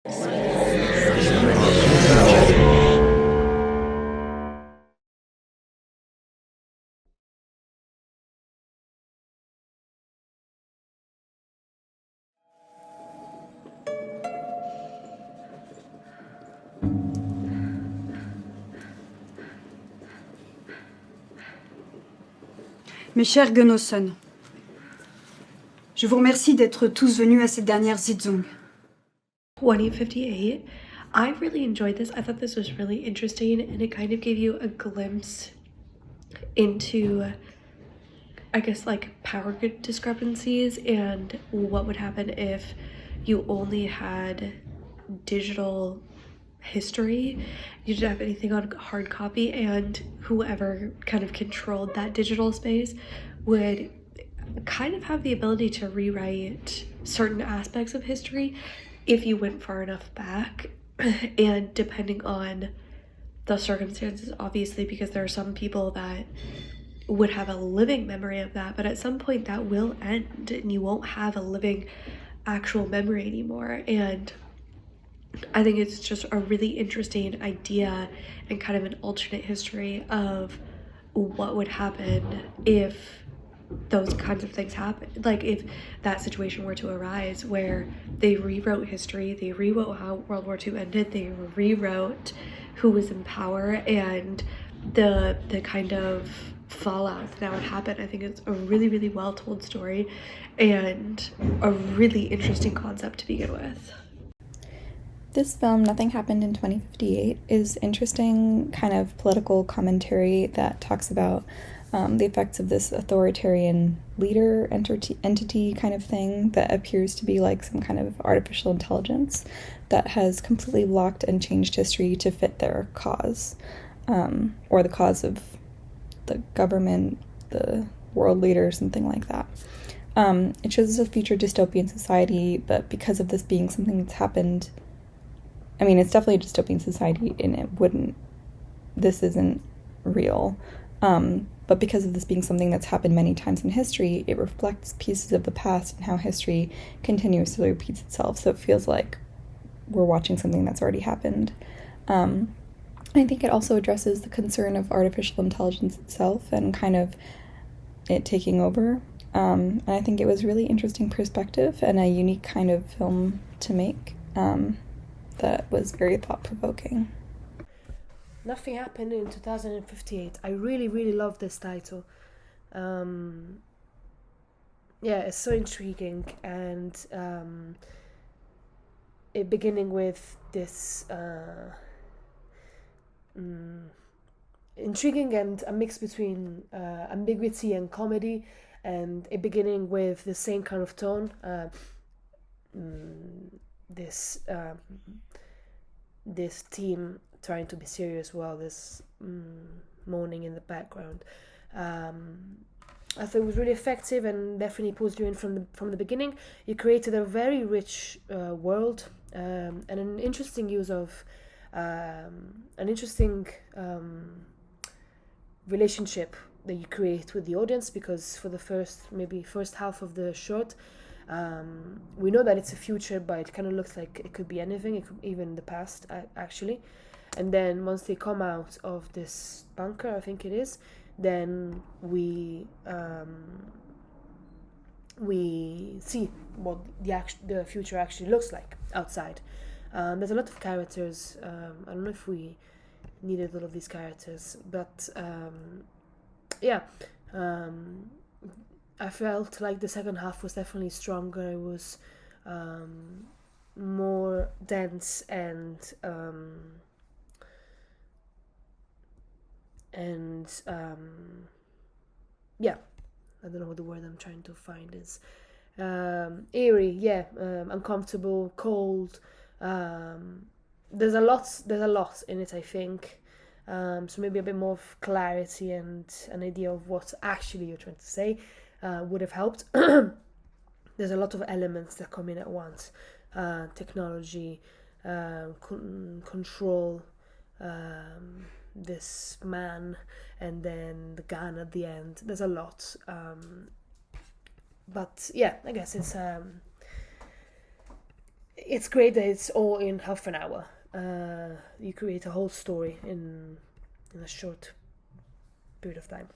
Mes chers Genossen, je vous remercie d'être tous venus à cette dernière Sitzung. 2058. I really enjoyed this. I thought this was really interesting, and it kind of gave you a glimpse into, I guess, like power grid discrepancies and what would happen if you only had digital history. You didn't have anything on hard copy, and whoever kind of controlled that digital space would kind of have the ability to rewrite certain aspects of history if you went far enough back. And depending on the circumstances, obviously, because there are some people that would have a living memory of that, but at some point that will end and you won't have a living actual memory anymore. And I think it's just a really interesting idea and kind of an alternate history of what would happen if those kinds of things happen. Like if that situation were to arise where they rewrote history, they rewrote how World War II ended, they rewrote who was in power and the kind of fallout that would happen. I think it's a really, really well told story and a really interesting concept to begin with. This film, Nothing Happened in 2058, is interesting kind of political commentary that talks about the effects of this authoritarian leader entity kind of thing that appears to be like some kind of artificial intelligence that has completely blocked and changed history to fit their cause, or the cause of the government, the world leader, something like that. It shows us a future dystopian society, but because of this being something that's happened, I mean, it's definitely a dystopian society, and this isn't real. But because of this being something that's happened many times in history, it reflects pieces of the past and how history continuously repeats itself. So it feels like we're watching something that's already happened. I think it also addresses the concern of artificial intelligence itself and kind of it taking over. And I think it was really interesting perspective and a unique kind of film to make that was very thought-provoking. Nothing Happened in 2058. I really, really love this title. It's so intriguing, and it beginning with this intriguing and a mix between ambiguity and comedy, and it beginning with the same kind of tone. This team trying to be serious while this moaning in the background. I thought it was really effective and definitely pulls you in from the beginning. You created a very rich world and an interesting use of an interesting relationship that you create with the audience, because for the first half of the short, we know that it's a future, but it kind of looks like it could be anything. It could even the past, actually. And then once they come out of this bunker, I think it is, then we see what the future actually looks like outside. There's a lot of characters. I don't know if we needed all of these characters, but I felt like the second half was definitely stronger. It was more dense and I don't know what the word I'm trying to find is. Eerie, uncomfortable, cold. There's a lot in it, I think. So maybe a bit more of clarity and an idea of what actually you're trying to say would have helped. There's a lot of elements that come in at once. Technology, control, this man, and then the gun at the end. There's a lot. But yeah, I guess it's great that it's all in half an hour. You create a whole story in a short period of time.